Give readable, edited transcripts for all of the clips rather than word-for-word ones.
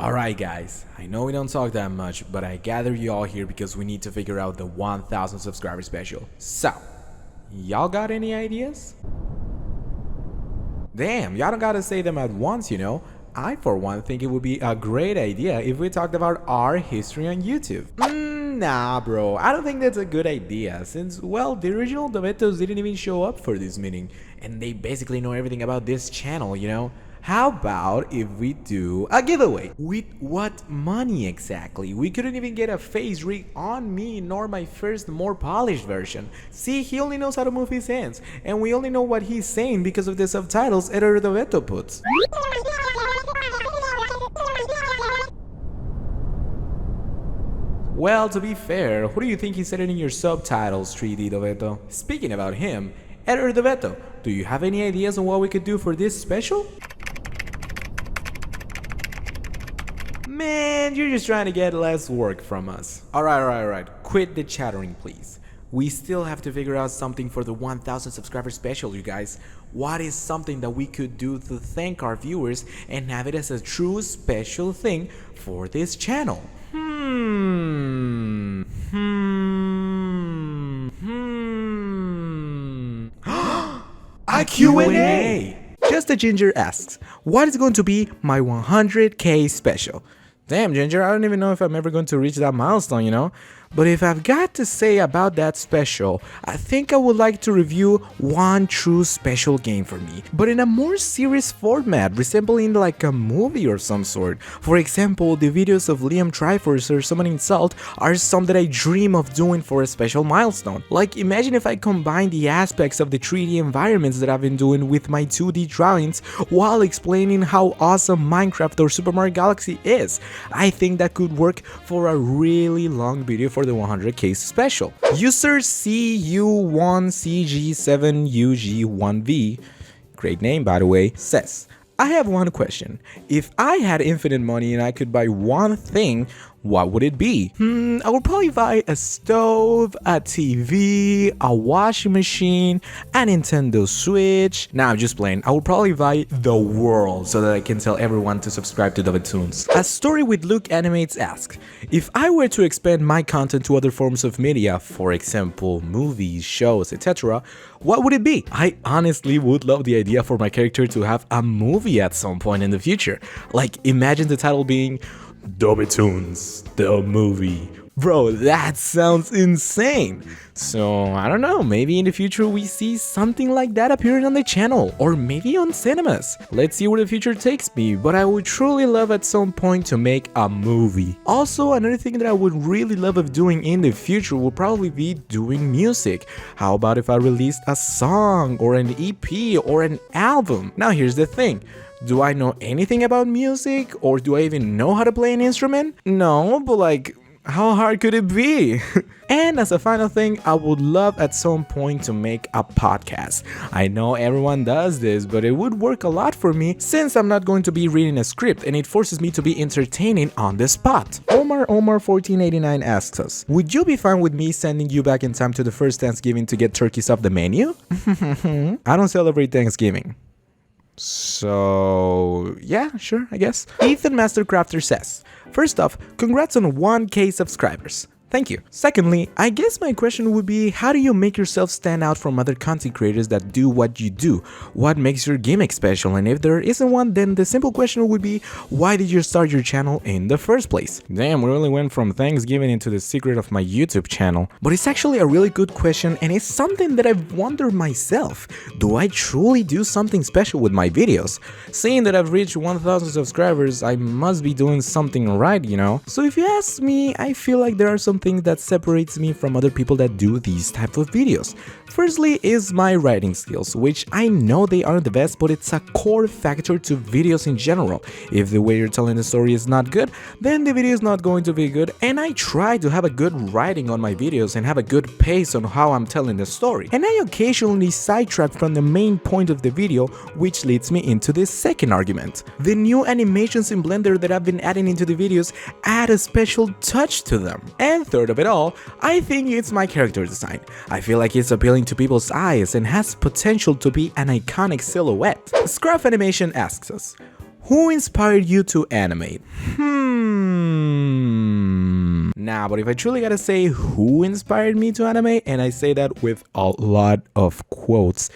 Alright guys, I know we don't talk that much, but I gather you all here because we need to figure out the 1000 subscriber special. So, y'all got any ideas? Damn, y'all don't gotta say them at once, you know. I for one think it would be a great idea if we talked about our history on YouTube. Nah bro, I don't think that's a good idea since, well, the original Dotos didn't even show up for this meeting and they basically know everything about this channel, you know. How about if we do a giveaway? With what money exactly? We couldn't even get a face rig on me nor my first more polished version. See, he only knows how to move his hands and we only know what he's saying because of the subtitles Editor Doto puts. Well, to be fair, who do you think he's editing your subtitles, 3D Doto? Speaking about him, Editor Doto, do you have any ideas on what we could do for this special? Man, you're just trying to get less work from us. Alright. Quit the chattering, please. We still have to figure out something for the 1000 subscriber special, you guys. What is something that we could do to thank our viewers and have it as a true special thing for this channel? A Q&A! Just a Ginger asks, what is going to be my 100k special? Damn, Ginger, I don't even know if I'm ever going to reach that milestone, you know? But if I've got to say about that special, I think I would like to review one true special game for me, but in a more serious format, resembling like a movie or some sort. For example, the videos of Liam Triforce or Someone Insult are some that I dream of doing for a special milestone. Like, imagine if I combine the aspects of the 3D environments that I've been doing with my 2D drawings while explaining how awesome Minecraft or Super Mario Galaxy is. I think that could work for a really long video for the 100k special. User CU1CG7UG1V, great name by the way, says, I have one question. If I had infinite money and I could buy one thing, what would it be? I would probably buy a stove, a TV, a washing machine, a Nintendo Switch. Nah, I'm just playing. I would probably buy the world so that I can tell everyone to subscribe to Dotoons. A Story with Luke Animates asks, if I were to expand my content to other forms of media, for example, movies, shows, etc., what would it be? I honestly would love the idea for my character to have a movie at some point in the future. Like, imagine the title being Dotoons, the movie. Bro, that sounds insane. So, I don't know, maybe in the future we see something like that appearing on the channel, or maybe on cinemas. Let's see where the future takes me, but I would truly love at some point to make a movie. Also, another thing that I would really love of doing in the future would probably be doing music. How about if I released a song, or an EP, or an album? Now here's the thing. Do I know anything about music, or do I even know how to play an instrument? No, but like, how hard could it be? And as a final thing, I would love at some point to make a podcast. I know everyone does this, but it would work a lot for me since I'm not going to be reading a script and it forces me to be entertaining on the spot. Omar1489 asks us, would you be fine with me sending you back in time to the first Thanksgiving to get turkeys off the menu? I don't celebrate Thanksgiving. So, yeah, sure, I guess. Ethan Mastercrafter says, first off, congrats on 1k subscribers. Thank you. Secondly, I guess my question would be, how do you make yourself stand out from other content creators that do what you do? What makes your gimmick special? And if there isn't one, then the simple question would be, why did you start your channel in the first place? Damn, we really went from Thanksgiving into the secret of my YouTube channel. But it's actually a really good question and it's something that I've wondered myself. Do I truly do something special with my videos? Seeing that I've reached 1000 subscribers, I must be doing something right, you know? So if you ask me, I feel like there are some thing that separates me from other people that do these type of videos. Firstly is my writing skills, which I know they aren't the best, but it's a core factor to videos in general. If the way you're telling the story is not good, then the video is not going to be good, and I try to have a good writing on my videos and have a good pace on how I'm telling the story. And I occasionally sidetrack from the main point of the video, which leads me into this second argument. The new animations in Blender that I've been adding into the videos add a special touch to them. And third of it all, I think it's my character design. I feel like it's appealing to people's eyes and has potential to be an iconic silhouette. Scruff Animation asks us, Who inspired you to animate? Nah, but if I truly gotta say who inspired me to animate, and I say that with a lot of quotes,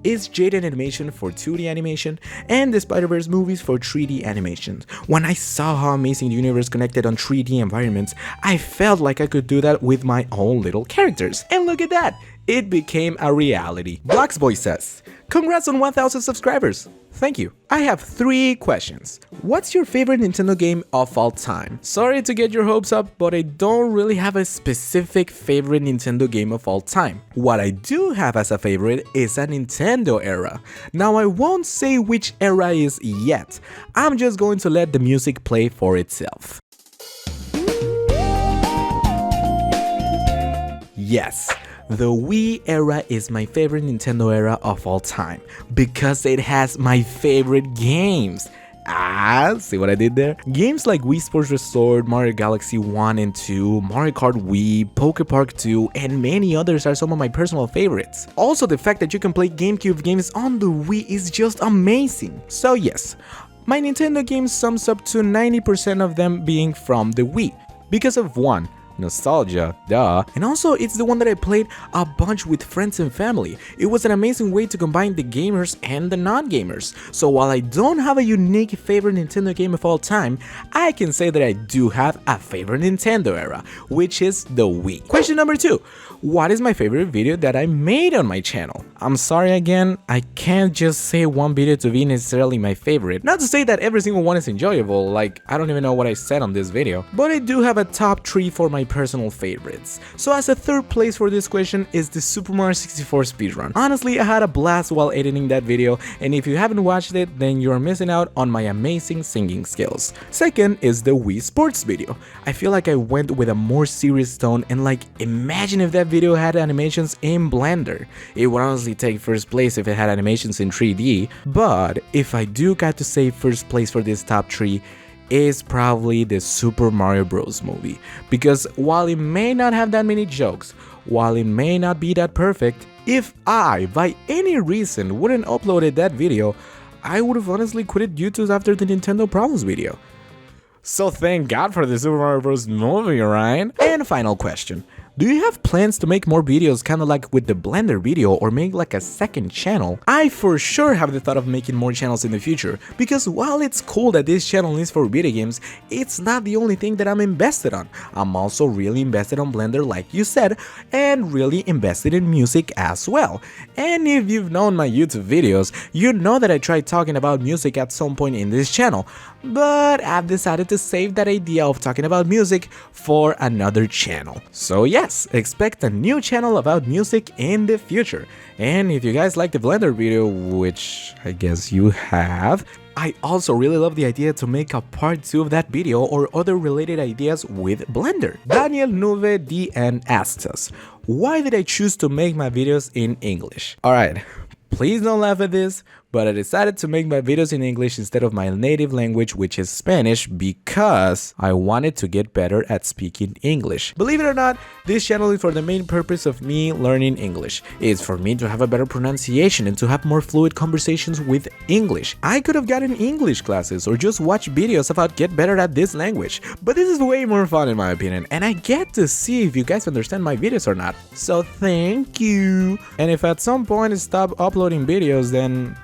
is Jaden Animation for 2D animation and the Spider-Verse movies for 3D animations. When I saw how amazing the universe connected on 3D environments, I felt like I could do that with my own little characters. And look at that! It became a reality. BlackxBoy says, "Congrats on 1000 subscribers." Thank you. I have 3 questions. What's your favorite Nintendo game of all time? Sorry to get your hopes up, but I don't really have a specific favorite Nintendo game of all time. What I do have as a favorite is a Nintendo era. Now I won't say which era is yet. I'm just going to let the music play for itself. Yes. The Wii era is my favorite Nintendo era of all time because it has my favorite games. See what I did there? Games like Wii Sports Resort, Mario Galaxy 1 and 2, Mario Kart Wii, Poké Park 2, and many others are some of my personal favorites. Also, the fact that you can play GameCube games on the Wii is just amazing. So yes, my Nintendo games sums up to 90% of them being from the Wii. Because of one, nostalgia, duh. And also, it's the one that I played a bunch with friends and family. It was an amazing way to combine the gamers and the non-gamers. So while I don't have a unique favorite Nintendo game of all time, I can say that I do have a favorite Nintendo era, which is the Wii. Question number 2. What is my favorite video that I made on my channel? I'm sorry again, I can't just say one video to be necessarily my favorite. Not to say that every single one is enjoyable, like I don't even know what I said on this video, but I do have a top 3 for my personal favorites. So as a third place for this question is the Super Mario 64 speedrun. Honestly, I had a blast while editing that video, and if you haven't watched it, then you're missing out on my amazing singing skills. Second is the Wii Sports video. I feel like I went with a more serious tone, and like imagine if that video had animations in Blender. It would honestly take first place if it had animations in 3D, but if I do got to say first place for this top 3, is probably the Super Mario Bros. Movie. Because while it may not have that many jokes, while it may not be that perfect, if I, by any reason, wouldn't uploaded that video, I would have honestly quitted YouTube after the Nintendo Problems video. So thank God for the Super Mario Bros. Movie, right? And final question. Do you have plans to make more videos kinda like with the Blender video or make like a second channel? I for sure have the thought of making more channels in the future, because while it's cool that this channel is for video games, it's not the only thing that I'm invested on. I'm also really invested on Blender like you said, and really invested in music as well. And if you've known my YouTube videos, you know that I tried talking about music at some point in this channel, but I've decided to save that idea of talking about music for another channel. So yes, expect a new channel about music in the future. And if you guys like the Blender video, which I guess you have, I also really love the idea to make a part 2 of that video or other related ideas with Blender. Daniel Nuve DN asked us, why did I choose to make my videos in English? Alright, please don't laugh at this, but I decided to make my videos in English instead of my native language, which is Spanish, because I wanted to get better at speaking English. Believe it or not, this channel is for the main purpose of me learning English. It's for me to have a better pronunciation and to have more fluid conversations with English. I could have gotten English classes or just watch videos about get better at this language, but this is way more fun in my opinion, and I get to see if you guys understand my videos or not. So thank you! And if at some point I stop uploading videos, then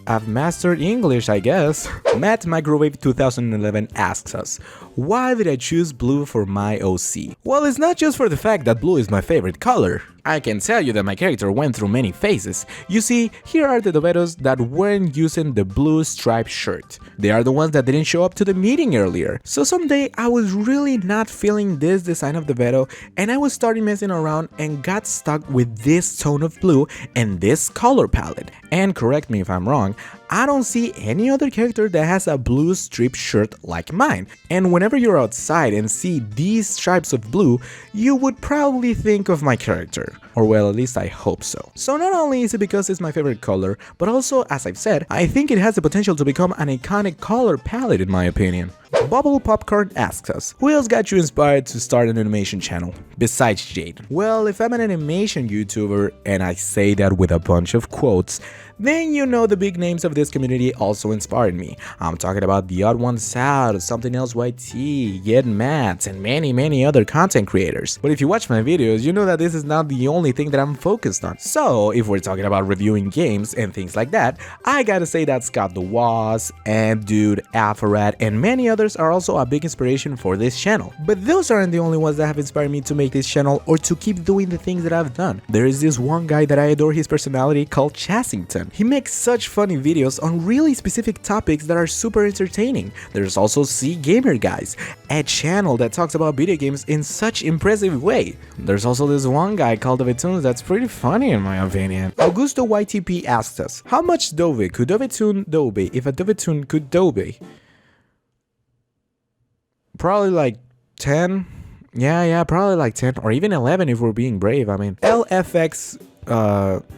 I've mastered English, I guess. Matt Microwave 2011 asks us, why did I choose blue for my OC? Well, it's not just for the fact that blue is my favorite color. I can tell you that my character went through many phases. You see, here are the Dobetos that weren't using the blue striped shirt. They are the ones that didn't show up to the meeting earlier. So someday I was really not feeling this design of Dobeto, and I was starting messing around and got stuck with this tone of blue and this color palette. And correct me if I'm wrong, I don't see any other character that has a blue striped shirt like mine. And whenever you're outside and see these stripes of blue, you would probably think of my character. Or well, at least I hope so. So not only is it because it's my favorite color, but also, as I've said, I think it has the potential to become an iconic color palette in my opinion. Bubble Popcorn asks us, who else got you inspired to start an animation channel besides Jade? Well, if I'm an animation YouTuber, and I say that with a bunch of quotes, then you know the big names of this community also inspired me. I'm talking about The Odd Ones Out, Something Else YT, Get Mats, and many other content creators. But if you watch my videos, you know that this is not the only thing that I'm focused on. So if we're talking about reviewing games and things like that, I gotta say that Scott the Woz, Dude, Alpharad, and many others are also a big inspiration for this channel. But those aren't the only ones that have inspired me to make this channel or to keep doing the things that I've done. There is this one guy that I adore his personality called Chassington. He makes such funny videos on really specific topics that are super entertaining. There's also C Gamer Guys, a channel that talks about video games in such impressive way. There's also this one guy called Dovetoons that's pretty funny in my opinion. Austo YTP asks us, how much Dove could Dovetoon Dove if a Dovetoon could Dove? Probably like 10. Yeah, probably like 10 or even 11 if we're being brave. I mean, LFX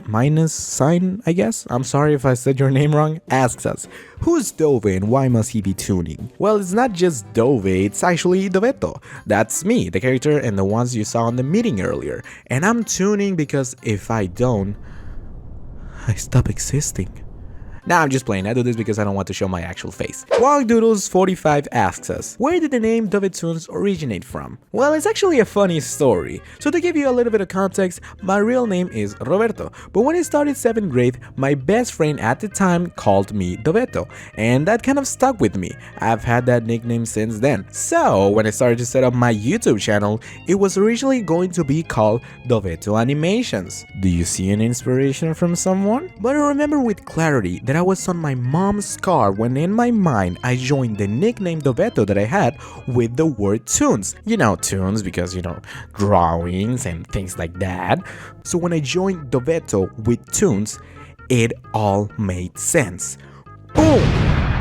minus sign, I guess. I'm sorry if I said your name wrong. Asks us, who's Dove and why must he be tuning? Well, it's not just Dove, it's actually Doveto. That's me, the character and the ones you saw in the meeting earlier. And I'm tuning because if I don't, I stop existing. Nah, I'm just playing. I do this because I don't want to show my actual face. WongDoodles45 asks us, where did the name Dovetoons originate from? Well, it's actually a funny story. So to give you a little bit of context, my real name is Roberto, but when I started 7th grade, my best friend at the time called me Doveto, and that kind of stuck with me. I've had that nickname since then. So when I started to set up my YouTube channel, it was originally going to be called Doveto Animations. Do you see an inspiration from someone? But I remember with clarity that I was on my mom's car when in my mind I joined the nickname Doveto that I had with the word tunes. You know, tunes because, you know, drawings and things like that. So when I joined Doveto with tunes, it all made sense. Boom!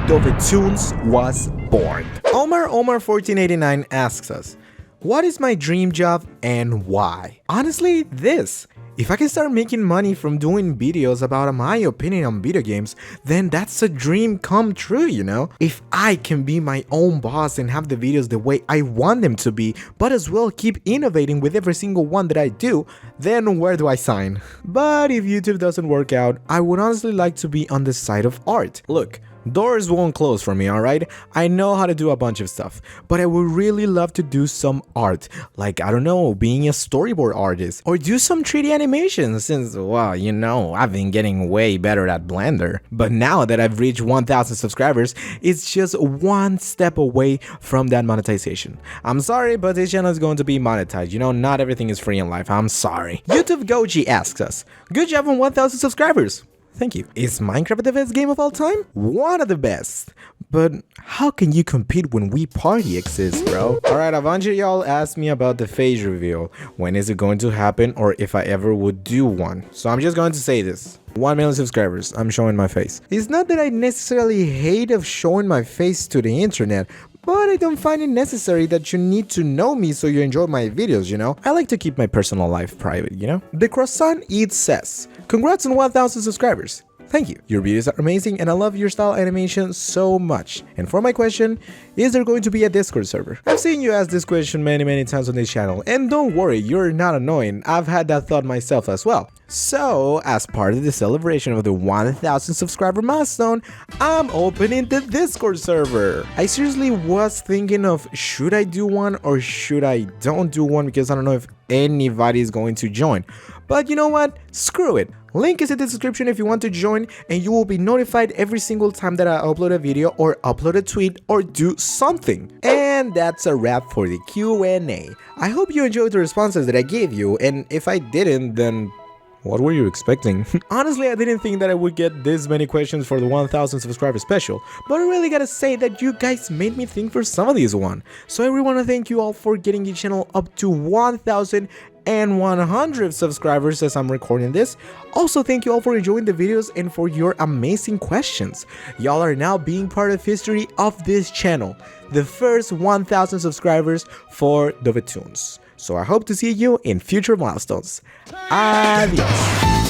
Dovetoons was born. Omar1489 asks us, what is my dream job and why? Honestly, this. If I can start making money from doing videos about my opinion on video games, then that's a dream come true, you know? If I can be my own boss and have the videos the way I want them to be, but as well keep innovating with every single one that I do, then where do I sign? But if YouTube doesn't work out, I would honestly like to be on the side of art. Look, doors won't close for me, alright? I know how to do a bunch of stuff, but I would really love to do some art, like, I don't know, being a storyboard artist, or do some 3D animation since, well, you know, I've been getting way better at Blender. But now that I've reached 1,000 subscribers, it's just one step away from that monetization. I'm sorry, but this channel is going to be monetized. You know, not everything is free in life. I'm sorry. YouTube Goji asks us, good job on 1,000 subscribers. Thank you. Is Minecraft the best game of all time? One of the best. But how can you compete when Wii Party exists, bro? Alright, a bunch of y'all asked me about the face reveal. When is it going to happen or if I ever would do one. So I'm just going to say this. 1 million subscribers, I'm showing my face. It's not that I necessarily hate of showing my face to the internet, but I don't find it necessary that you need to know me so you enjoy my videos, you know? I like to keep my personal life private, you know? The Croissant Eats says, congrats on 1,000 subscribers. Thank you. Your videos are amazing and I love your style animation so much. And for my question, is there going to be a Discord server? I've seen you ask this question many times on this channel, and don't worry, you're not annoying. I've had that thought myself as well. So, as part of the celebration of the 1,000 subscriber milestone, I'm opening the Discord server. I seriously was thinking of should I do one or should I don't do one because I don't know if anybody is going to join. But you know what? Screw it. Link is in the description if you want to join, and you will be notified every single time that I upload a video or upload a tweet or do something. And that's a wrap for the Q&A. I hope you enjoyed the responses that I gave you, and if I didn't, then what were you expecting? Honestly, I didn't think that I would get this many questions for the 1,000 subscriber special, but I really gotta say that you guys made me think for some of these one. So I really wanna thank you all for getting the channel up to 1,100 subscribers as I'm recording this. Also, thank you all for enjoying the videos and for your amazing questions. Y'all are now being part of history of this channel. The first 1,000 subscribers for Dovetoons. So I hope to see you in future milestones. Adios.